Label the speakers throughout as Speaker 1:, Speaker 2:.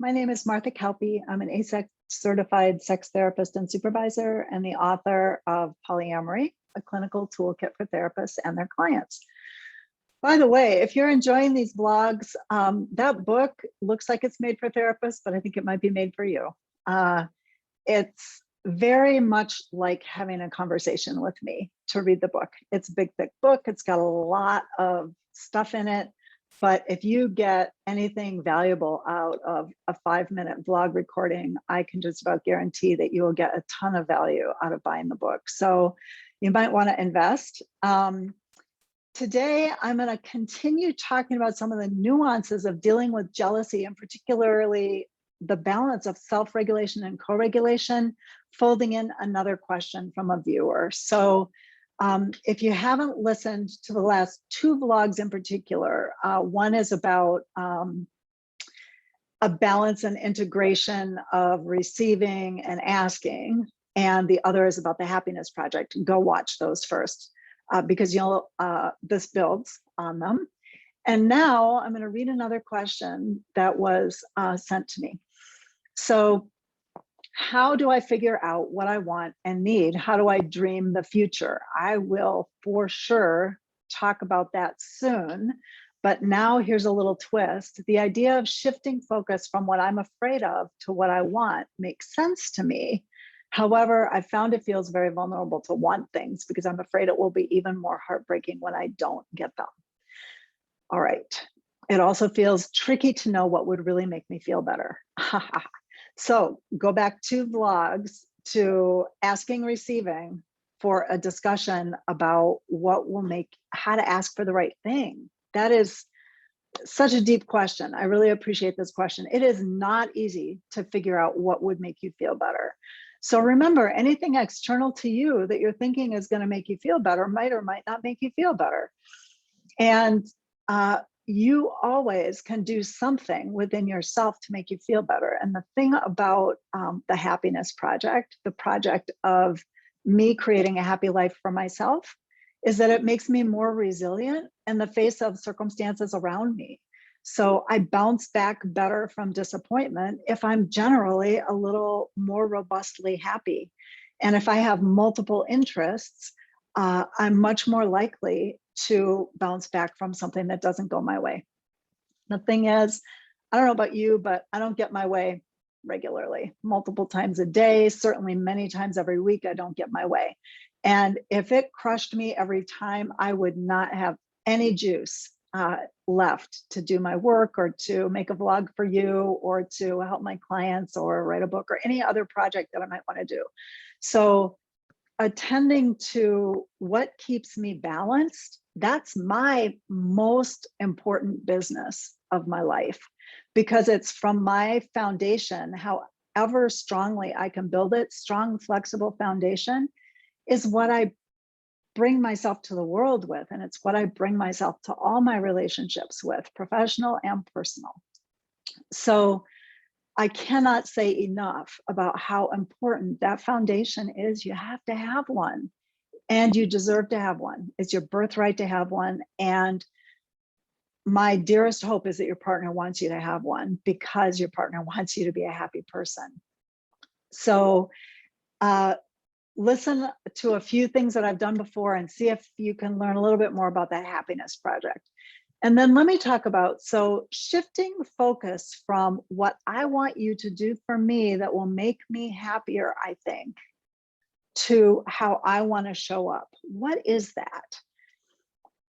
Speaker 1: My name is Martha Kalpe. I'm an ASEX certified sex therapist and supervisor and the author of Polyamory, a clinical toolkit for therapists and their clients. By the way, if you're enjoying these blogs, that book looks like it's made for therapists, but I think it might be made for you. It's very much like having a conversation with me to read the book. It's a big, thick book. It's got a lot of stuff in it. But if you get anything valuable out of a 5-minute vlog recording, I can just about guarantee that you will get a ton of value out of buying the book. So you might want to invest. Today, I'm going to continue talking about some of the nuances of dealing with jealousy, and particularly the balance of self-regulation and co-regulation, folding in another question from a viewer. So if you haven't listened to the last 2 vlogs in particular, one is about a balance and integration of receiving and asking, and the other is about the Happiness Project. Go watch those first because this builds on them. And now I'm going to read another question that was sent to me. So, how do I figure out what I want and need? How do I dream the future? I will for sure talk about that soon. But now here's a little twist. The idea of shifting focus from what I'm afraid of to what I want makes sense to me. However, I found it feels very vulnerable to want things because I'm afraid it will be even more heartbreaking when I don't get them. All right. It also feels tricky to know what would really make me feel better. So go back 2 vlogs to asking, receiving for a discussion about how to ask for the right thing. That is such a deep question. I really appreciate this question. It is not easy to figure out what would make you feel better. So remember, anything external to you that you're thinking is going to make you feel better might or might not make you feel better. And you always can do something within yourself to make you feel better. And the thing about the Happiness Project, the project of me creating a happy life for myself, is that it makes me more resilient in the face of circumstances around me. So I bounce back better from disappointment if I'm generally a little more robustly happy. And if I have multiple interests, I'm much more likely to bounce back from something that doesn't go my way. The thing is, I don't know about you, but I don't get my way regularly, multiple times a day, certainly many times every week, I don't get my way. And if it crushed me every time, I would not have any juice left to do my work or to make a vlog for you or to help my clients or write a book or any other project that I might want to do. So attending to what keeps me balanced, that's my most important business of my life, because it's from my foundation, however strongly I can build it. Strong, flexible foundation is what I bring myself to the world with, and it's what I bring myself to all my relationships with, professional and personal. So I cannot say enough about how important that foundation is. You have to have one, and you deserve to have one. It's your birthright to have one. And my dearest hope is that your partner wants you to have one, because your partner wants you to be a happy person. So listen to a few things that I've done before and see if you can learn a little bit more about that Happiness Project. And then let me talk about, so shifting focus from what I want you to do for me that will make me happier, I think, to how I want to show up. What is that?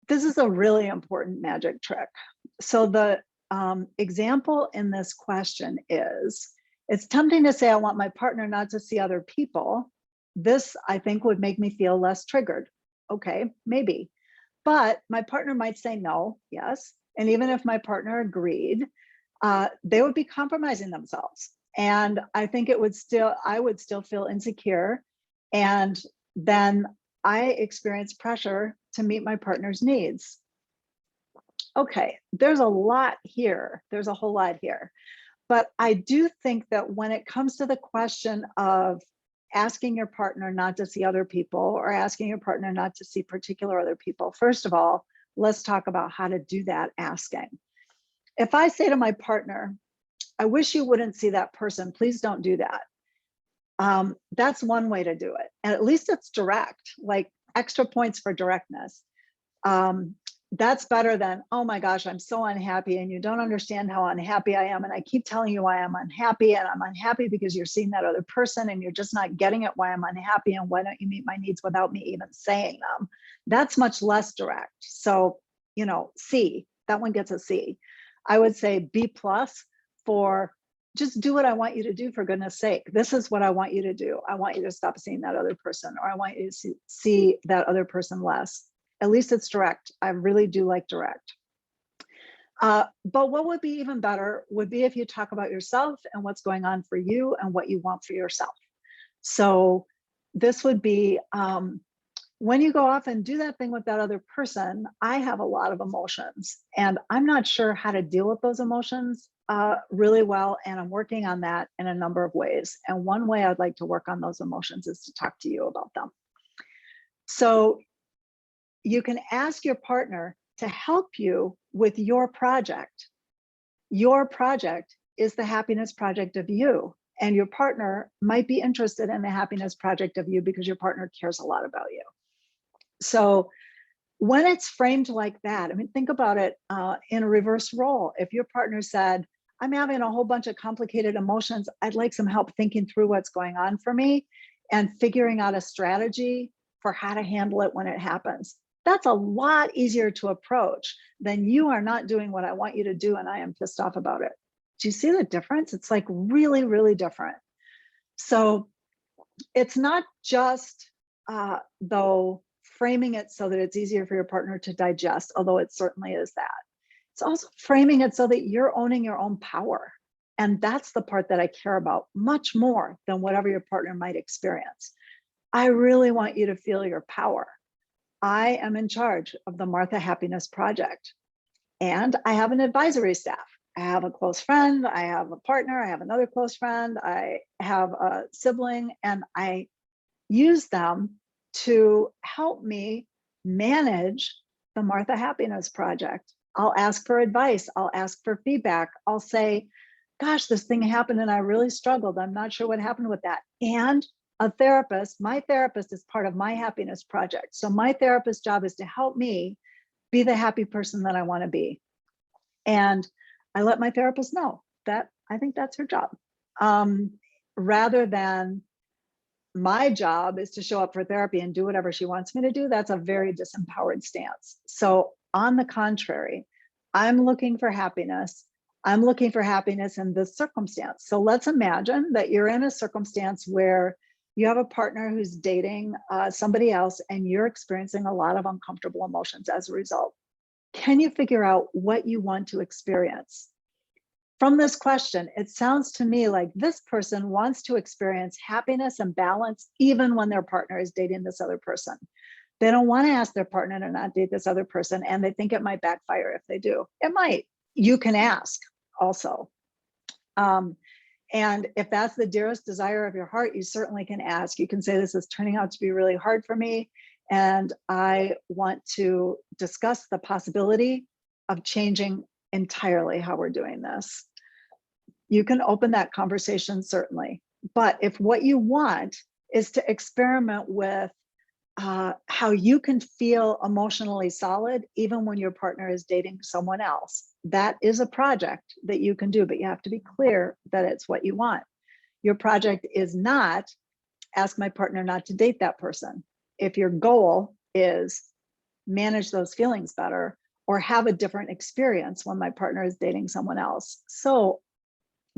Speaker 1: This is a really important magic trick. So the example in this question is, it's tempting to say I want my partner not to see other people. This, I think, would make me feel less triggered. Okay, maybe. But my partner might say no, yes. And even if my partner agreed, they would be compromising themselves. And I think I would still feel insecure. And then I experience pressure to meet my partner's needs. Okay, there's a lot here. There's a whole lot here. But I do think that when it comes to the question of asking your partner not to see other people or asking your partner not to see particular other people, first of all, let's talk about how to do that asking. If I say to my partner, I wish you wouldn't see that person. Please don't do that. That's one way to do it. And at least it's direct, like extra points for directness. That's better than, oh my gosh, I'm so unhappy and you don't understand how unhappy I am. And I keep telling you why I'm unhappy, and I'm unhappy because you're seeing that other person and you're just not getting it why I'm unhappy. And why don't you meet my needs without me even saying them? That's much less direct. So, C, that one gets a C. I would say B+ for just do what I want you to do, for goodness sake. This is what I want you to do. I want you to stop seeing that other person, or I want you to see that other person less. At least it's direct. I really do like direct. But what would be even better would be if you talk about yourself and what's going on for you and what you want for yourself. So this would be, when you go off and do that thing with that other person, I have a lot of emotions and I'm not sure how to deal with those emotions really well. And I'm working on that in a number of ways. And one way I'd like to work on those emotions is to talk to you about them. So you can ask your partner to help you with your project. Your project is the happiness project of you, and your partner might be interested in the happiness project of you because your partner cares a lot about you. So when it's framed like that, I mean, think about it in a reverse role. If your partner said, I'm having a whole bunch of complicated emotions, I'd like some help thinking through what's going on for me and figuring out a strategy for how to handle it when it happens. That's a lot easier to approach than, you are not doing what I want you to do and I am pissed off about it. Do you see the difference? It's like really, really different. So it's not just though framing it so that it's easier for your partner to digest, although it certainly is that. It's also framing it so that you're owning your own power. And that's the part that I care about much more than whatever your partner might experience. I really want you to feel your power. I am in charge of the Martha Happiness Project, and I have an advisory staff. I have a close friend, I have a partner, I have another close friend, I have a sibling, and I use them to help me manage the Martha Happiness Project. I'll ask for advice, I'll ask for feedback, I'll say, gosh, this thing happened and I really struggled. I'm not sure what happened with that. And a therapist, my therapist is part of my happiness project. So my therapist's job is to help me be the happy person that I want to be. And I let my therapist know that I think that's her job. Rather than my job is to show up for therapy and do whatever she wants me to do, that's a very disempowered stance. So on the contrary, I'm looking for happiness. I'm looking for happiness in this circumstance. So let's imagine that you're in a circumstance where you have a partner who's dating somebody else and you're experiencing a lot of uncomfortable emotions as a result. Can you figure out what you want to experience? From this question, it sounds to me like this person wants to experience happiness and balance even when their partner is dating this other person. They don't want to ask their partner to not date this other person, and they think it might backfire if they do. It might. You can ask also. And if that's the dearest desire of your heart, you certainly can ask. You can say, this is turning out to be really hard for me, and I want to discuss the possibility of changing entirely how we're doing this. You can open that conversation, certainly. But if what you want is to experiment with how you can feel emotionally solid even when your partner is dating someone else, that is a project that you can do, but you have to be clear that it's what you want. Your project is not ask my partner not to date that person. If your goal is manage those feelings better or have a different experience when my partner is dating someone else. So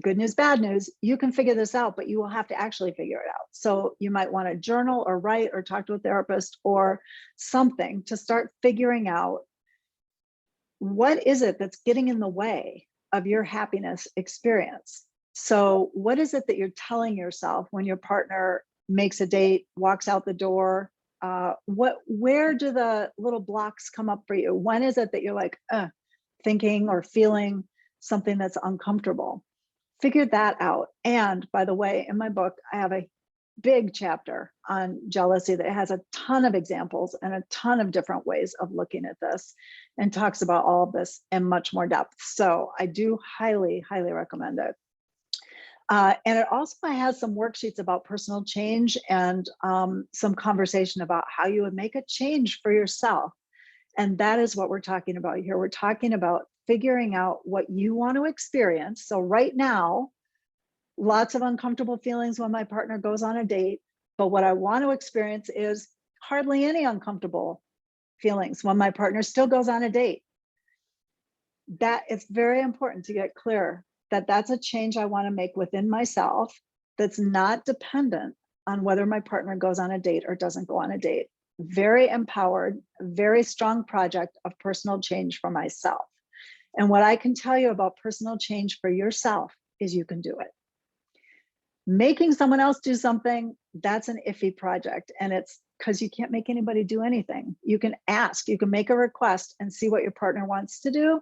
Speaker 1: good news, bad news, you can figure this out, but you will have to actually figure it out. So you might want to journal or write or talk to a therapist or something to start figuring out what is it that's getting in the way of your happiness experience. So what is it that you're telling yourself when your partner makes a date, walks out the door? Where do the little blocks come up for you? When is it that you're like thinking or feeling something that's uncomfortable? Figure that out. And by the way, in my book, I have a big chapter on jealousy that has a ton of examples and a ton of different ways of looking at this and talks about all of this in much more depth. So I do highly, highly recommend it. And it also has some worksheets about personal change and some conversation about how you would make a change for yourself. And that is what we're talking about here. We're talking about figuring out what you want to experience. So right now, lots of uncomfortable feelings when my partner goes on a date, but what I want to experience is hardly any uncomfortable feelings when my partner still goes on a date. That it's very important to get clear that that's a change I want to make within myself that's not dependent on whether my partner goes on a date or doesn't go on a date. Very empowered, very strong project of personal change for myself. And what I can tell you about personal change for yourself is you can do it. Making someone else do something, that's an iffy project. And it's because you can't make anybody do anything. You can ask, you can make a request and see what your partner wants to do.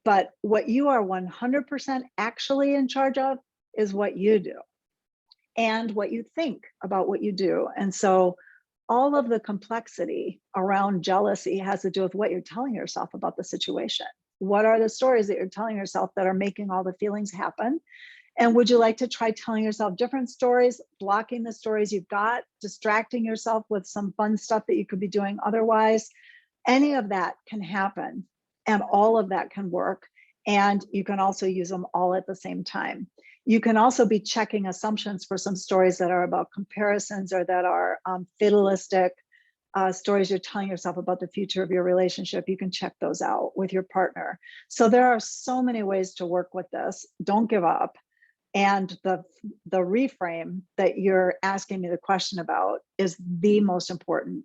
Speaker 1: But what you are 100% actually in charge of is what you do and what you think about what you do. And so all of the complexity around jealousy has to do with what you're telling yourself about the situation. What are the stories that you're telling yourself that are making all the feelings happen? And would you like to try telling yourself different stories, blocking the stories you've got, distracting yourself with some fun stuff that you could be doing otherwise? Any of that can happen. And all of that can work. And you can also use them all at the same time. You can also be checking assumptions for some stories that are about comparisons or that are fatalistic stories you're telling yourself about the future of your relationship. You can check those out with your partner. So there are so many ways to work with this. Don't give up. And the reframe that you're asking me the question about is the most important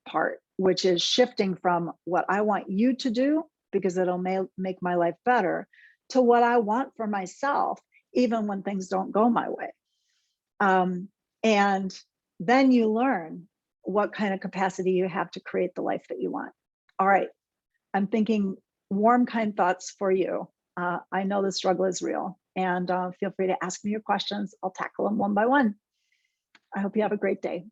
Speaker 1: part, which is shifting from what I want you to do because it'll make my life better to what I want for myself, even when things don't go my way. And then you learn what kind of capacity you have to create the life that you want. All right, I'm thinking warm, kind thoughts for you. I know the struggle is real, and feel free to ask me your questions. I'll tackle them one by one. I hope you have a great day.